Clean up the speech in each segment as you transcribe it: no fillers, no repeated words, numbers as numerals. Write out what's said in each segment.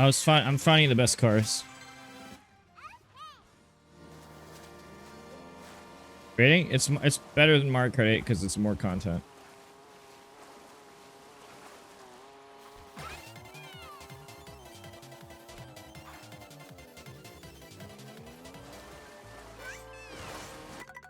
I'm finding the best cars. Rating? It's better than Mario Kart 8 because it's more content.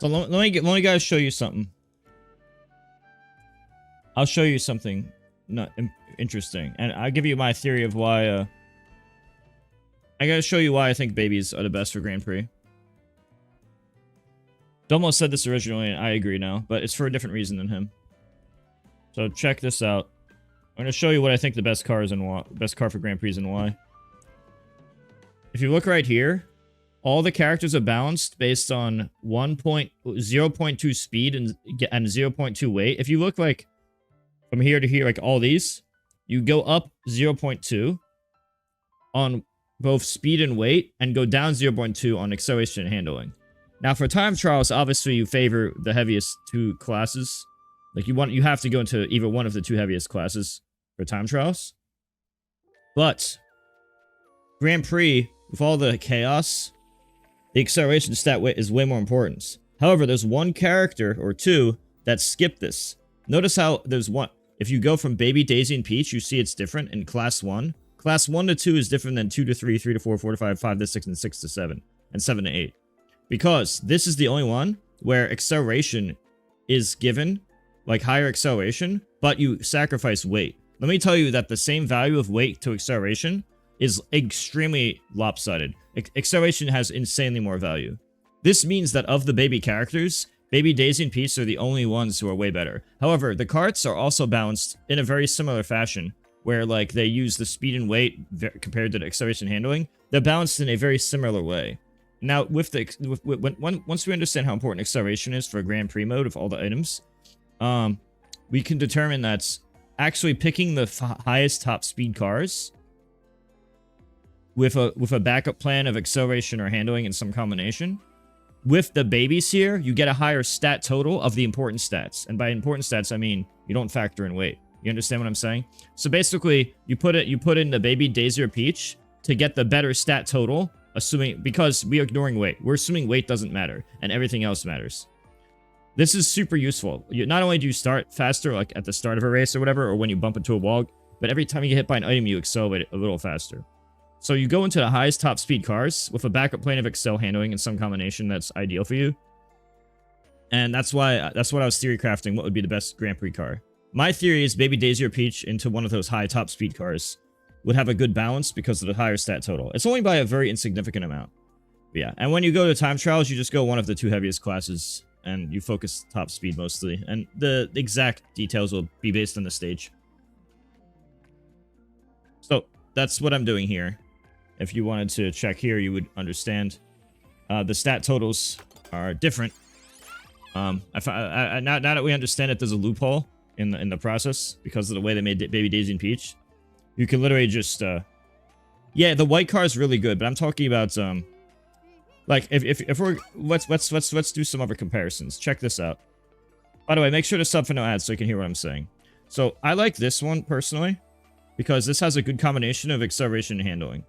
So let me guys show you something. I'll show you something not interesting, and I'll give you my theory of why. I gotta show you why I think babies are the best for Grand Prix. Domo said this originally, and I agree now, but it's for a different reason than him. So check this out. I'm gonna show you what I think the best car is and why. Best car for Grand Prix and why. If you look right here, all the characters are balanced based on 0.2 speed and 0.2 weight. If you look like from here to here, like all these, you go up 0.2 on both speed and weight, and go down 0.2 on acceleration and handling. Now, for time trials, obviously you favor the heaviest two classes. Like you have to go into either one of the two heaviest classes for time trials. But Grand Prix, with all the chaos, the acceleration stat is way more important. However, there's one character or two that skip this. Notice how there's one. If you go from Baby, Daisy, and Peach, you see it's different in Class 1. Class 1 to 2 is different than 2 to 3, 3 to 4, 4 to 5, 5 to 6, and 6 to 7, and 7 to 8. Because this is the only one where acceleration is given, like higher acceleration, but you sacrifice weight. Let me tell you that the same value of weight to acceleration is extremely lopsided. Acceleration has insanely more value. This means that of the baby characters, Baby, Daisy, and Peach are the only ones who are way better. However, the Karts are also balanced in a very similar fashion, where like they use the speed and weight compared to the acceleration handling. They're balanced in a very similar way. Now, once we understand how important acceleration is for a Grand Prix mode of all the items, we can determine that actually picking the highest top speed cars with a backup plan of acceleration or handling in some combination. With the babies here, you get a higher stat total of the important stats. And by important stats, I mean you don't factor in weight. You understand what I'm saying? So basically, you put in the Baby, Daisy, or Peach to get the better stat total, because we are ignoring weight. We're assuming weight doesn't matter, and everything else matters. This is super useful. Not only do you start faster, like at the start of a race or whatever, or when you bump into a wall, but every time you get hit by an item, you accelerate a little faster. So you go into the highest top speed cars with a backup plan of accel handling in some combination that's ideal for you. And that's what I was theory crafting, what would be the best Grand Prix car. My theory is Baby, Daisy, or Peach into one of those high top speed cars would have a good balance because of the higher stat total. It's only by a very insignificant amount. But yeah, and when you go to time trials, you just go one of the two heaviest classes, and you focus top speed mostly. And the exact details will be based on the stage. So that's what I'm doing here. If you wanted to check here, you would understand. The stat totals are different. Now that we understand that there's a loophole in the process because of the way they made Baby, Daisy, and Peach, you can literally just yeah, the white car is really good, but I'm talking about like if we're let's do some other comparisons. Check this out. By the way, make sure to sub for no ads so you can hear what I'm saying. So I like this one personally because this has a good combination of acceleration and handling.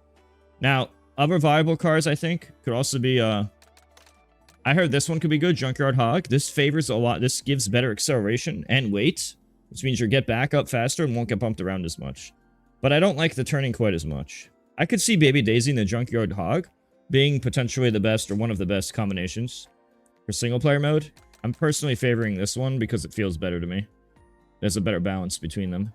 Now, other viable cars I think could also be I heard this one could be good, Junkyard Hog. This favors a lot. This gives better acceleration and weight, which means you'll get back up faster and won't get bumped around as much. But I don't like the turning quite as much. I could see Baby Daisy and the Junkyard Hog being potentially the best or one of the best combinations for single player mode. I'm personally favoring this one because it feels better to me. There's a better balance between them.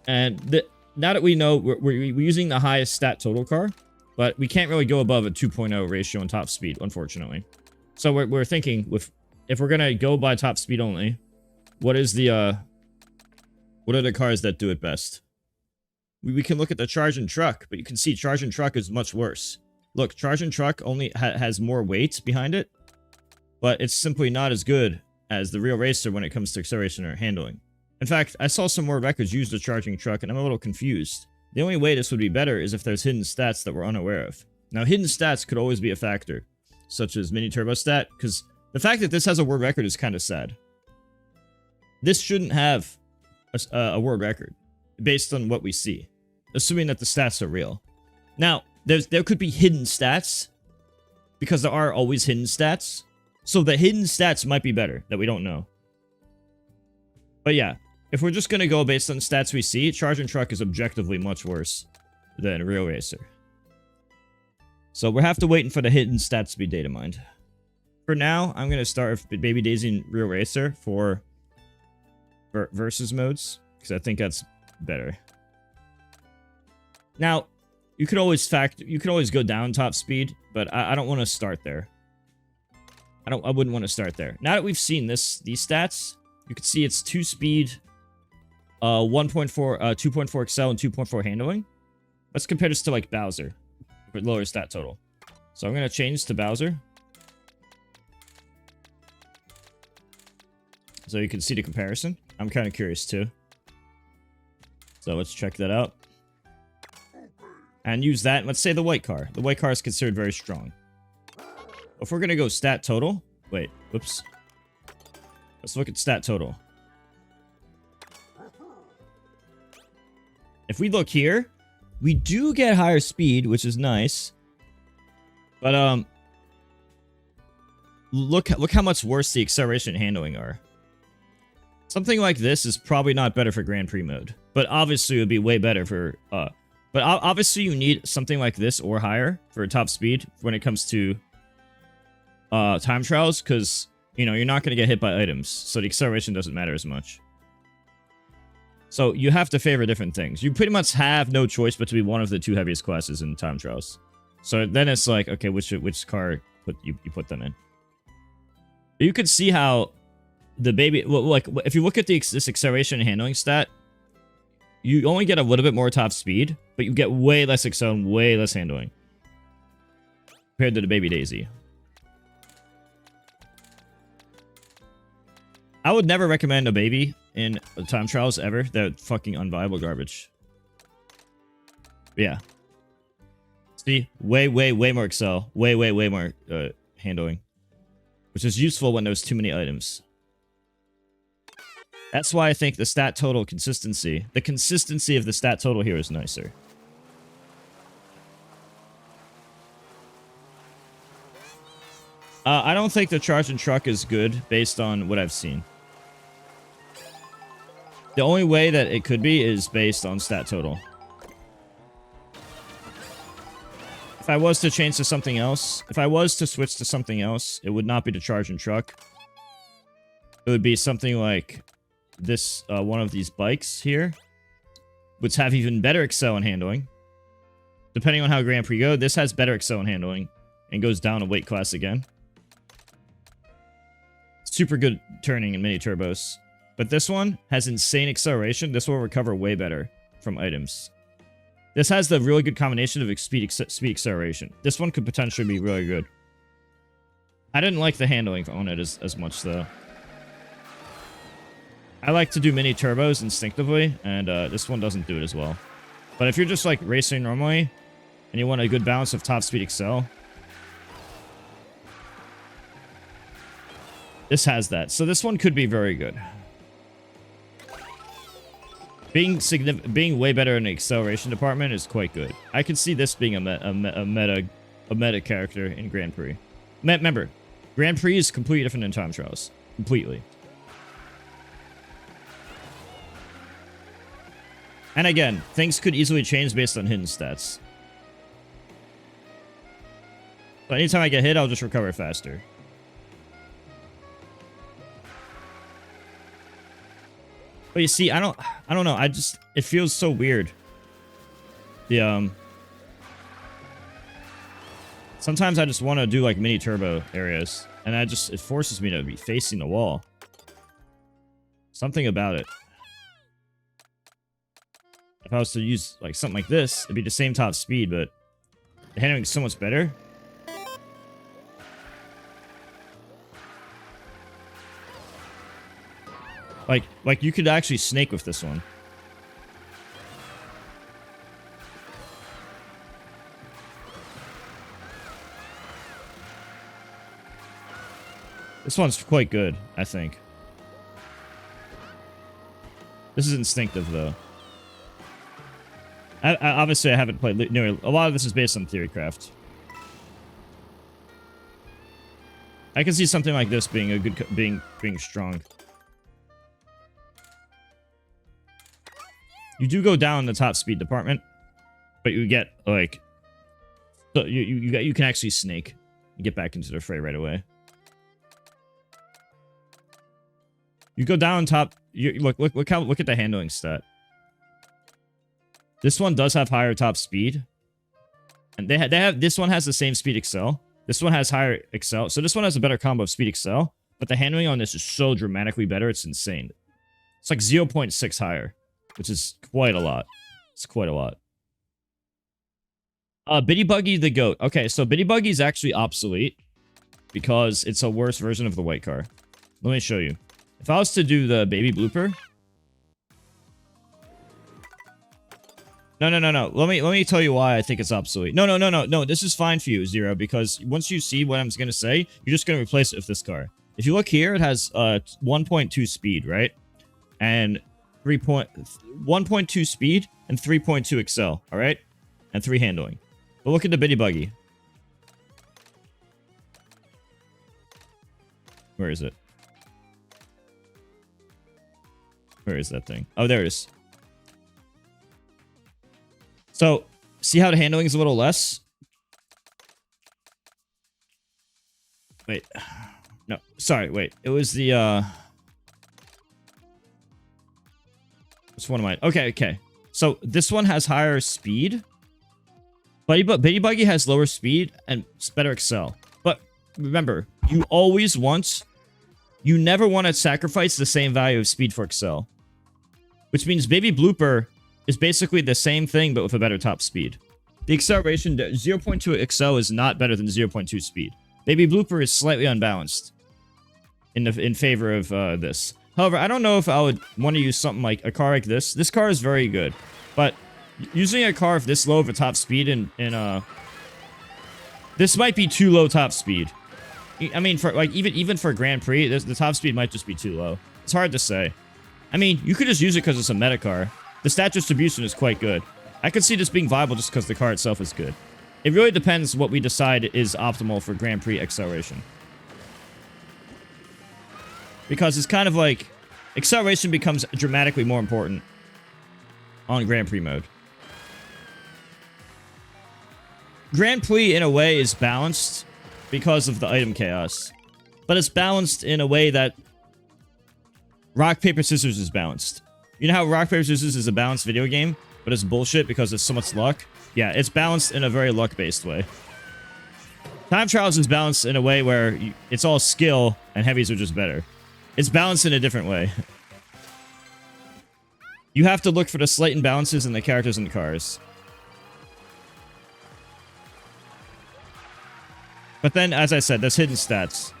And now that we know we're using the highest stat total car, but we can't really go above a 2.0 ratio on top speed, unfortunately. So we're thinking if we're gonna go by top speed only, what are the cars that do it best? We can look at the Charge and Truck, but you can see Charge and Truck is much worse. Look, Charge and Truck only has more weight behind it, but it's simply not as good as the Real Racer when it comes to acceleration or handling. In fact, I saw some more records use the Charging Truck, and I'm a little confused. The only way this would be better is if there's hidden stats that we're unaware of. Now, hidden stats could always be a factor, such as Mini Turbo Stat, because the fact that this has a world record is kind of sad. This shouldn't have a world record, based on what we see. assuming that the stats are real. Now, there could be hidden stats, because there are always hidden stats. So the hidden stats might be better, that we don't know. But yeah, if we're just going to go based on stats we see, Charge and Truck is objectively much worse than Real Racer. So we'll have to wait for the hidden stats to be data mined. For now, I'm going to start with Baby Daisy and Real Racer for versus modes, because I think that's better. Now, you could always go down top speed, but I don't want to start there. I wouldn't want to start there. Now that we've seen these stats, you can see it's 2 speed, 1.4, 2.4 excel, and 2.4 handling. Let's compare this to like Bowser with lower stat total. So I'm gonna change to Bowser, so you can see the comparison. I'm kind of curious too. So let's check that out. And use that. Let's say the white car. The white car is considered very strong. If we're going to go stat total... Wait, whoops. Let's look at stat total. If we look here, we do get higher speed, which is nice. But, look how much worse the acceleration and handling are. Something like this is probably not better for Grand Prix mode. But obviously it would be way better for... But obviously you need something like this or higher for top speed when it comes to time trials, because, you know, you're not going to get hit by items, so the acceleration doesn't matter as much. So you have to favor different things. You pretty much have no choice but to be one of the 2 heaviest classes in time trials. So then it's like, okay, which car you put them in. You could see how the baby... Well, like, if you look at this acceleration and handling stat, you only get a little bit more top speed, but you get way less excel and way less handling compared to the Baby Daisy. I would never recommend a baby in time trials ever. They're fucking unviable garbage. But yeah. See? Way more excel. Way more handling. Which is useful when there's too many items. That's why I think the stat total consistency, the consistency of the stat total here is nicer. I don't think the Charge and Truck is good based on what I've seen. The only way that it could be is based on stat total. If I was to change to something else, if I was to switch to something else, it would not be the Charge and Truck. It would be something like this, one of these bikes here, which have even better excel and handling. Depending on how Grand Prix go, this has better excel and handling and goes down a weight class again. Super good turning and mini turbos. But this one has insane acceleration. This will recover way better from items. This has the really good combination of speed acceleration. This one could potentially be really good. I didn't like the handling on it as much, though. I like to do mini turbos instinctively, and this one doesn't do it as well. But if you're just like racing normally, and you want a good balance of top speed excel, this has that. So this one could be very good. Being way better in the acceleration department is quite good. I could see this being a meta character in Grand Prix. Remember, Grand Prix is completely different than time trials. Completely. And again, things could easily change based on hidden stats. So anytime I get hit, I'll just recover faster. But you see, I don't know. It feels so weird. Sometimes I just want to do like mini turbo areas, and it forces me to be facing the wall. Something about it. If I was to use like something like this, it'd be the same top speed, but the handling is so much better. Like you could actually snake with this one. This one's quite good, I think. This is instinctive, though. Obviously, I haven't played nearly. A lot of this is based on Theorycraft. I can see something like this being a good, being strong. You do go down in the top speed department, but you get like, so you can actually snake. You get back into the fray right away. You go down top. Look at the handling stat. This one does have higher top speed, and they have this one has the same speed excel. This one has higher excel, so this one has a better combo of speed excel. But the handling on this is so dramatically better, it's insane. It's like 0.6 higher, which is quite a lot. It's quite a lot. Bitty Buggy the GOAT. Okay, so Bitty Buggy is actually obsolete because it's a worse version of the white car. Let me show you. If I was to do the baby blooper. No. Let me tell you why I think it's obsolete. No. This is fine for you, Zero, because once you see what I'm gonna say, you're just gonna replace it with this car. If you look here, it has 1.2 speed, right? And 1.2 speed and 3.2 excel, all right? And 3 handling. But look at the Bitty Buggy. Where is it? Where is that thing? Oh, there it is. So, see how the handling is a little less? Wait. No, sorry, wait. It was the, which one am I? Okay. So, this one has higher speed. Bitty Buggy has lower speed and better excel. But, remember, you never want to sacrifice the same value of speed for excel. Which means Baby Blooper is basically the same thing, but with a better top speed. The acceleration, 0.2 excel is not better than 0.2 speed. Baby Blooper is slightly unbalanced in favor of this. However, I don't know if I would want to use something like a car like this. This car is very good, but using a car of this low of a top speed this might be too low top speed. I mean, for like even for Grand Prix, the top speed might just be too low. It's hard to say. I mean, you could just use it because it's a meta car. The stat distribution is quite good. I could see this being viable just because the car itself is good. It really depends what we decide is optimal for Grand Prix acceleration. Because it's kind of like, acceleration becomes dramatically more important on Grand Prix mode. Grand Prix, in a way, is balanced because of the item chaos. But it's balanced in a way that Rock, Paper, Scissors is balanced. You know how Rock, Paper, Scissors is a balanced video game, but it's bullshit because there's so much luck? Yeah, it's balanced in a very luck-based way. Time Trials is balanced in a way where it's all skill, and heavies are just better. It's balanced in a different way. You have to look for the slight imbalances in the characters and the cars. But then, as I said, there's hidden stats.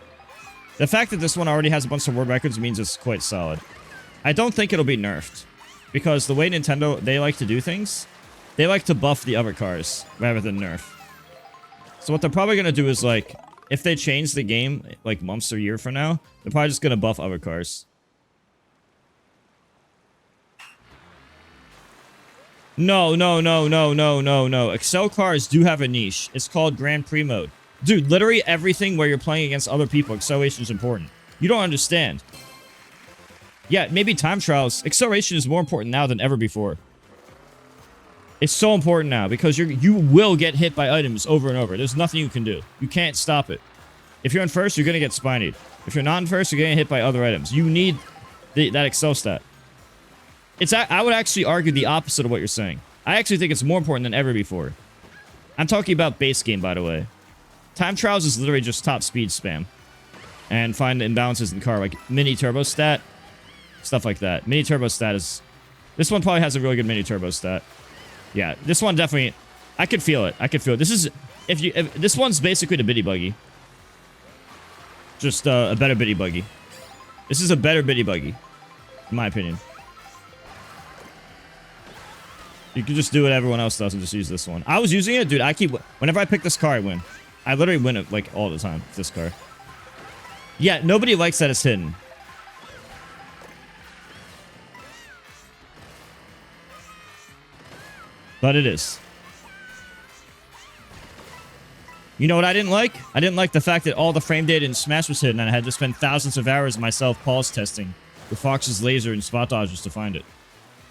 The fact that this one already has a bunch of world records means it's quite solid. I don't think it'll be nerfed. Because the way Nintendo, they like to do things, they like to buff the other cars rather than nerf. So what they're probably going to do is, like, if they change the game, like, months or a year from now, they're probably just going to buff other cars. No. Excel cars do have a niche. It's called Grand Prix mode. Dude, literally everything where you're playing against other people, acceleration is important. You don't understand. Yeah, maybe time trials. Acceleration is more important now than ever before. It's so important now because you will get hit by items over and over. There's nothing you can do. You can't stop it. If you're in first, you're going to get spinied. If you're not in first, you're getting hit by other items. You need that excel stat. I would actually argue the opposite of what you're saying. I actually think it's more important than ever before. I'm talking about base game, by the way. Time trials is literally just top speed spam. And find the imbalances in the car, like mini turbo stat. Stuff like that. Mini turbo stat is... This one probably has a really good mini turbo stat. Yeah, this one definitely... I could feel it. This is... This one's basically the Bitty Buggy. Just a better Bitty Buggy. This is a better Bitty Buggy. In my opinion. You can just do what everyone else does and just use this one. I was using it, dude. Whenever I pick this car, I win. I literally win it, like, all the time with this car. Yeah, nobody likes that it's hidden. But it is. You know what I didn't like? I didn't like the fact that all the frame data in Smash was hidden, and I had to spend thousands of hours myself pause testing with Fox's laser and spot dodgers to find it.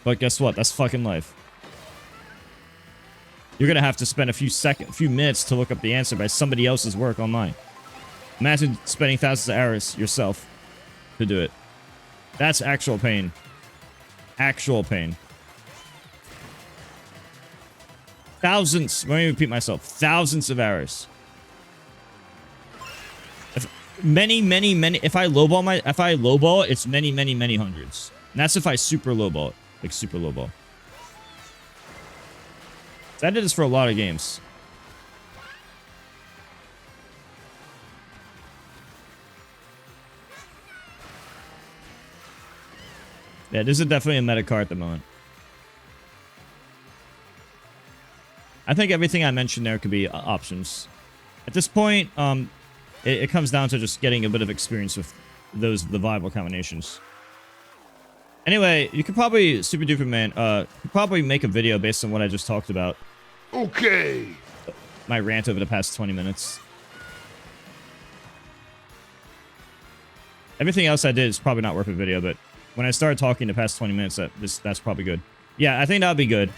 But guess what? That's fucking life. You're gonna have to spend a few minutes to look up the answer by somebody else's work online. Imagine spending thousands of hours yourself to do it. That's actual pain. Actual pain. Thousands. Let me repeat myself. Thousands of hours. If if I lowball, it's many hundreds. And that's if I super lowball it. Like super lowball. So I did this for a lot of games. Yeah, this is definitely a meta car at the moment. I think everything I mentioned there could be options. At this point, it comes down to just getting a bit of experience with the viable combinations. Anyway, you could probably, Super Duper Man, could probably make a video based on what I just talked about. Okay. My rant over the past 20 minutes. Everything else I did is probably not worth a video, but when I started talking the past 20 minutes, that's probably good. Yeah, I think that would be good.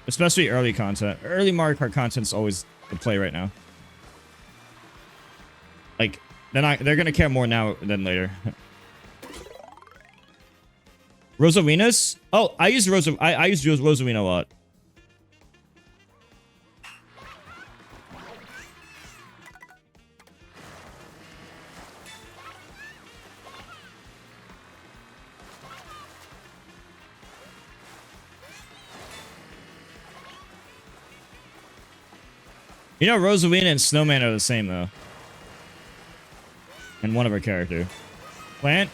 Especially early content. Early Mario Kart content's always the play right now. Like, they're gonna care more now than later. Rosarina's? Oh, I use Rosarina a lot. You know, Rosalina and Snowman are the same, though. And one of her character. Plant?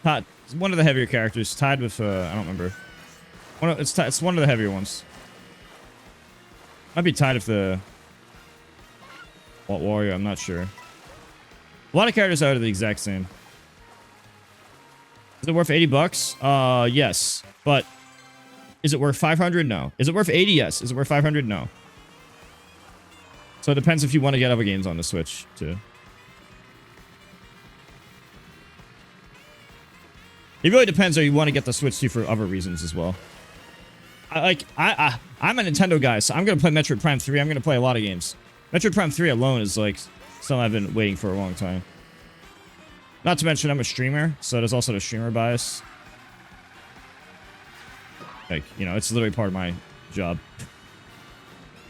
One of the heavier characters. Tied with, I don't remember. It's one of the heavier ones. Might be tied with the... What warrior? I'm not sure. A lot of characters are the exact same. Is it worth 80 bucks? Yes. But... Is it worth 500? No. Is it worth 80? Yes. Is it worth 500? No. So it depends if you want to get other games on the Switch, too. It really depends if you want to get the Switch, too, for other reasons as well. I'm a Nintendo guy, so I'm going to play Metroid Prime 3. I'm going to play a lot of games. Metroid Prime 3 alone is, like, something I've been waiting for a long time. Not to mention I'm a streamer, so there's also the streamer bias. Like, you know, it's literally part of my job.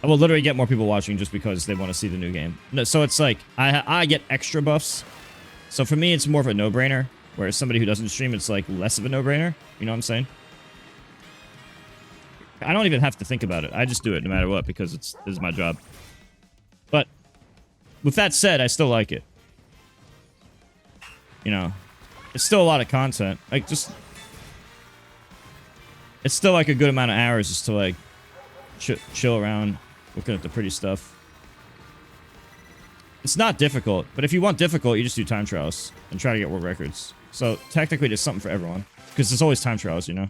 I will literally get more people watching just because they want to see the new game. So it's like, I get extra buffs. So for me, it's more of a no-brainer. Whereas somebody who doesn't stream, it's like less of a no-brainer. You know what I'm saying? I don't even have to think about it. I just do it no matter what because this is my job. But with that said, I still like it. You know, it's still a lot of content. Like, just... It's still like a good amount of hours just to like chill around looking at the pretty stuff. It's not difficult, but if you want difficult, you just do time trials and try to get world records. So technically there's something for everyone because there's always time trials, you know?